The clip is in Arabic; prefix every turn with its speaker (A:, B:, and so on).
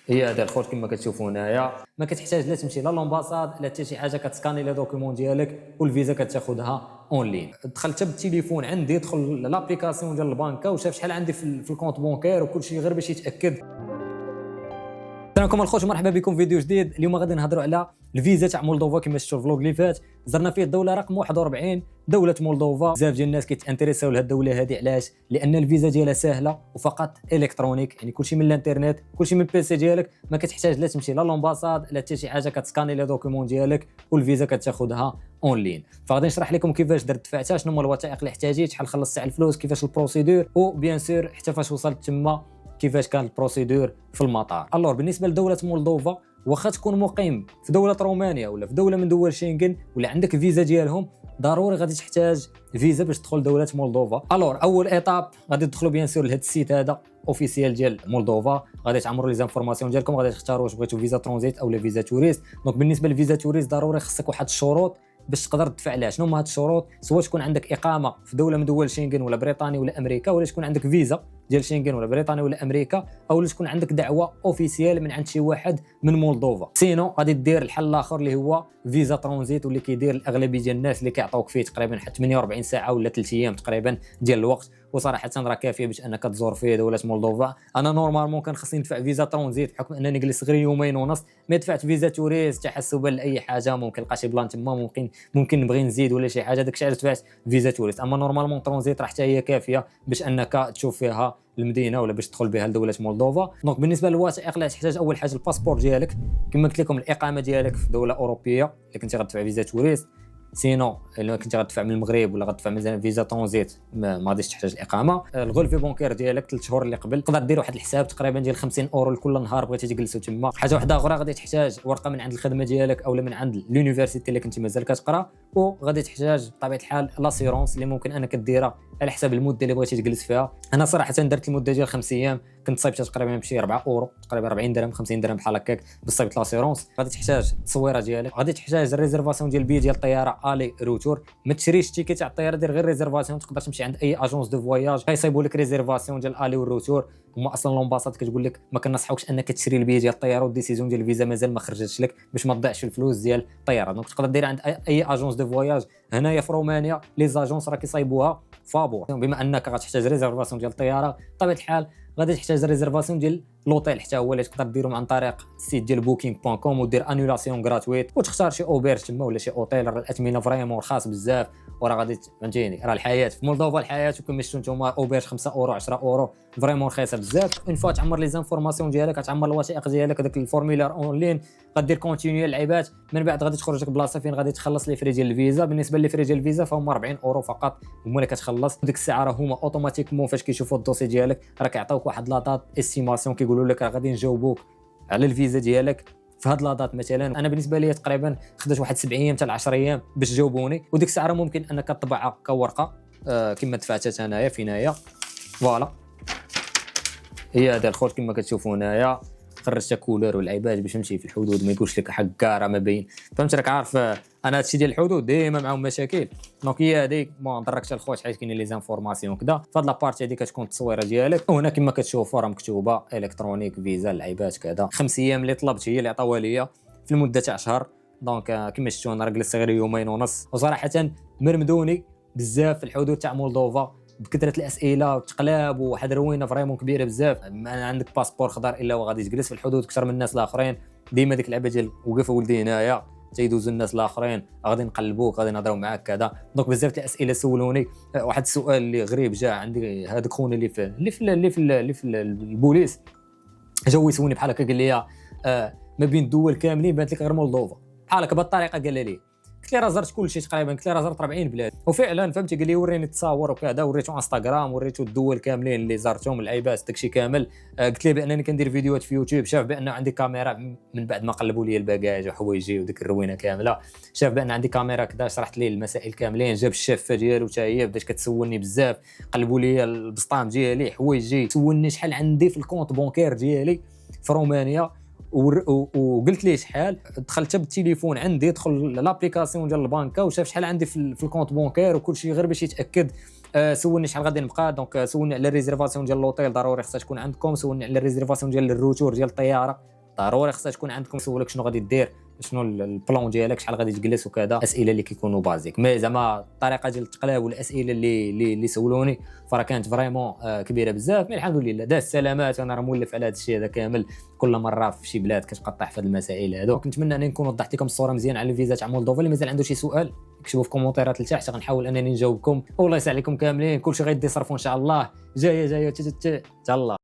A: هي هذا الخوت كما كتشوفوا هنايا ما كتحتاج لا تمشي لا لومباساد لا حتى شي حاجه، كتسكاني لي دوكيومون ديالك والفيزا كتاخذها اون لين. دخلت بالتليفون عندي، دخل لابليكاسيون ديال البنكه وشاف شحال عندي في الكونت بونكير وكل شيء غير باش يتاكد. السلام عليكم الخوت، مرحبا بكم في فيديو جديد. اليوم غادي نهضروا على الفيزا تاع مولدوفا. كما شفتوا الفلوق اللي فات زرنا فيه الدوله رقم 41 دوله مولدوفا. بزاف ديال الناس كيتانتريساو لهاد الدوله هذه، علاش؟ لان الفيزا ديالها سهله وفقط الكترونيك، يعني كلشي من الانترنت، كلشي من البيسي ديالك، ما كتحتاج لا تمشي لا لومباساد لا حتى شي حاجه، كتسكاني لي دوكيومون ديالك والفيزا كتاخذها اون لين. فغادي نشرح لكم كيفاش درت دفعتها، شنو هما الوثائق اللي احتاجيت، شحال خلصت تاع الفلوس، كيفاش البروسيدور، وبيان سور حتى فاش وصلت تما كيفاش كان البروسيدور في المطار. الور بالنسبه لدوله مولدوفا، واخا تكون مقيم في دوله رومانيا ولا في دوله من دول شنغن ولا عندك فيزا ديالهم، ضروري غادي تحتاج فيزا باش تدخل دوله مولدوفا. الور اول ايطاب غادي تدخلوا بيان سور لهاد السيت هذا اوفيسيال ديال مولدوفا، غادي تعمروا لي زانفورماسيون ديالكم، غادي تختاروا واش بغيتوا فيزا ترانزيت او لا فيزا توريست. دونك بالنسبه للفيزا توريست ضروري خصك واحد الشروط باش تقدر تدفع لها. شنو هما هاد الشروط؟ سواء تكون عندك اقامه في دوله من دول شنغن ولا بريطانيا ولا امريكا، ولا تكون عندك فيزا ديال شنغن ولا بريطانيا ولا امريكا، او تكون عندك دعوه اوفيسيال من عند شي واحد من مولدوفا. سينو غادي دير الحل الاخر اللي هو فيزا ترانزيت، واللي كيدير الاغلبيه ديال الناس اللي كيعطوك فيه تقريبا حتى 48 ساعه ولا 3 ايام تقريبا ديال الوقت، وصراحه راه كافيه باش انك تزور فيه دوله مولدوفا. انا نورمالمون كان خصني ندفع فيزا ترانزيت بحكم انني جلست غير يومين ونص، ما دفعت فيزا توريست تحسبا لاي حاجه، ممكن نلقى شي بلان تما، ممكن نبغي نزيد ولا شي حاجه، داكشي علاش دفعت فيزا توريست. اما نورمالمون ترانزيت راه حتى هي كافيه باش انك تشوف فيها المدينه ولا باش تدخل بها لدوله مولدوفا. دونك بالنسبه للوثائق اللي تحتاج، اول حاجه الباسبور ديالك، كما قلت لكم الاقامه ديالك في دوله اوروبيه اللي كنتي غتدفع فيزا توريست. سينو الا كنتي غتدفع من المغرب ولا غتدفع مثلا فيزا ترانزيت ما غاديش تحتاج الاقامه. الغولفي بونكير ديالك 3 شهور اللي قبل، تقدر دير واحد الحساب تقريبا ديال 50 اورو لكل نهار بغيتي تجلسوا تما. حاجه واحده اخرى، غادي تحتاج ورقه من عند الخدمه ديالك اولا من عند اليونيفرسيتي اللي كنتي مازال كتقرا، وغادي تحتاج بطبيعه الحال لاسيرونس اللي ممكن انك ديرها على حسب المده اللي بغيتي تجلس فيها. انا صراحه درت المده ديال 5 ايام، كنت صايبتها تقريبا بشي 4 اورو، تقريبا 40 درهم 50 درهم بحال هكاك بالصيبت لاسيرونس. غادي تحتاج التصويره ديالك، غادي تحتاج الريزرفاسيون ديال البي ديال الطياره الي روتور. ما تشريش التيكيت تاع الطياره، دير غير ريزرفاسيون، تقدر تمشي عند اي اجونس دو فواياج غيصايبوا لك ريزرفاسيون ديال الي والروتور. هما اصلا لومباساد كتقول لك ما كنصحوكش انك تشري البي ديال الطياره، والديسيزيون ديال الفيزا مازال ما خرجتش لك باش ما تضيعش الفلوس ديال الطياره. دونك تقدر دير عند اي اجونس دو فواياج. هنايا في رومانيا لي زاجونس راه كيصايبوها فابور. بما انك غتحتاج ريزرفاسيون ديال الطياره، بطبيعه الحال غادي تحتاج ريزرفاسيون ديال لوطيل حتى هو اللي تقدر ديرهم عن طريق السيت ديال booking.com ودير انولاسيون غراتويت، وتختار شي اوبيرج تما ولا شي اوتيل. راه الاثمنه فريمون رخاص بزاف، وراه غادي فهمتيني، راه الحياه في مولدوفا الحياه وكما شفتوا نتوما اوبيرج 5 اورو 10 اورو فريمون رخيصه بزاف. اون فوا تعمر لي زانفورماسيون ديالك، تعمر الوثائق ديالك، داك الفورميلار اون لين، غدير كونتينيو اللعيبات، من بعد غادي تخرج لك بلاصه فين غادي تخلص لي فري ديال الفيزا. بالنسبه لي فري ديال الفيزا فهم 40 اورو فقط، هما اللي كتخلص. ديك الساعه راه هما اوتوماتيكمون فاش كيشوفوا الدوسي ديالك راه كيعطيوك واحد لاطات استيماسيون، كيقولوا لك راه غادي نجاوبوك على الفيزا ديالك في هاد لاطات. مثلا انا بالنسبه لي تقريبا خدات واحد 7 ايام حتى 10 ايام باش جاوبوني، وديك الساعه راه ممكن انك تطبعها كورقه كما دفعتها هنايا في هنايا. فوالا هي هذا الخوت كما كتشوفوا هنايا، خرجتها كولور والعيبات باش نمشي في الحدود ما يقولش لك حكا راه ما باين. فهمت؟ راك عارف انا هادشي ديال الحدود ديما معاهم مشاكل. دونك هي هذيك ما ضركش الخوت، حيت كاين لي زانفورماسيون كذا. فهاد لابارتي هذه كتكون التصويره ديالك، وهنا كما كتشوفوا راه مكتوبه الكترونيك فيزا العيبات كذا. 5 ايام اللي طلبت هي اللي عطاوها ليا في المده تاع شهر. دونك كما شفتوا انا راه جلست غير يومين ونص، وصراحه مرمدوني بزاف في الحدود تاع مولدوفا بكثره الاسئله والتقلاب وواحد الروينه فريمون كبيره بزاف. ما عندك باسبور خضر الا وغادي تجلس في الحدود اكثر من الناس الاخرين. ديما ديك اللعبه ديال وقف ولدي هنايا تيدوزوا الناس الاخرين غادي نقلبوك غادي نهضروا معاك كذا. دونك بزاف تاع الاسئله سولوني. واحد السؤال اللي غريب جا عندي، هذاك خونا اللي في البوليس جاو يسولني بحال هكا، قال لي ما بين الدول كاملين بانت لك غير مولدوفا بحال هكا بهالطريقه. قال لي قلت لي راه زرت كل شيء تقريبا، قلت لي راه زرت 40 بلاد. وفعلا فهمتي، قال لي وريني التصاور وكذا، وريته انستغرام، وريته الدول كاملين اللي زرتهم العيبات داكشي كامل. قلت لي بانني كندير فيديوهات في يوتيوب، شاف بان عندي كاميرا من بعد ما قلبوا لي الباكاج وحوايجي وديك الروينه كامله، شاف بان عندي كاميرا كذا، شرحت ليه المسائل كاملين، جاب الشافه ديالو حتى هي بدات كتسولني بزاف، قلبوا لي البسطام ديالي حوايجي، سولني شحال عندي في الكونت بونكير ديالي في رومانيا وقلت ليه شحال. دخلت بالتليفون عندي، دخل لابليكاسيون ديال البنكه وشاف شحال عندي في الكونت بونكير وكل شيء غير باش يتاكد. سولني شحال غادي نبقى، دونك سولني على الريزرفاسيون ديال لوطيل، ضروري خصها تكون عندكم. سولني على الريزرفاسيون ديال الروتور ديال الطياره، ضروري خصها تكون عندكم يسولك شنو غادي دير، شنو البلان ديالك، شحال غادي تجلس وكذا، اسئله اللي كيكونوا بازيك. مي زعما الطريقه ديال التقلاب والاسئله اللي سولوني فرا كانت فريمون كبيره بزاف. مي الحمد لله داز السلامات، انا راه مولف على هذا الشيء هذا كامل، كل مره في شي بلاد كتقطع في هذه المسائل هذو. كنتمنى انني نكون وضحت لكم الصوره مزيان على الفيزا تاع مولدوفا. اللي مازال عنده شي سؤال اكتبوا في كومونتيرات لتحت، غنحاول انني نجاوبكم. والله يسعد عليكم كاملين، كلشي غيدي صرفوا ان شاء الله. جايه تهلا.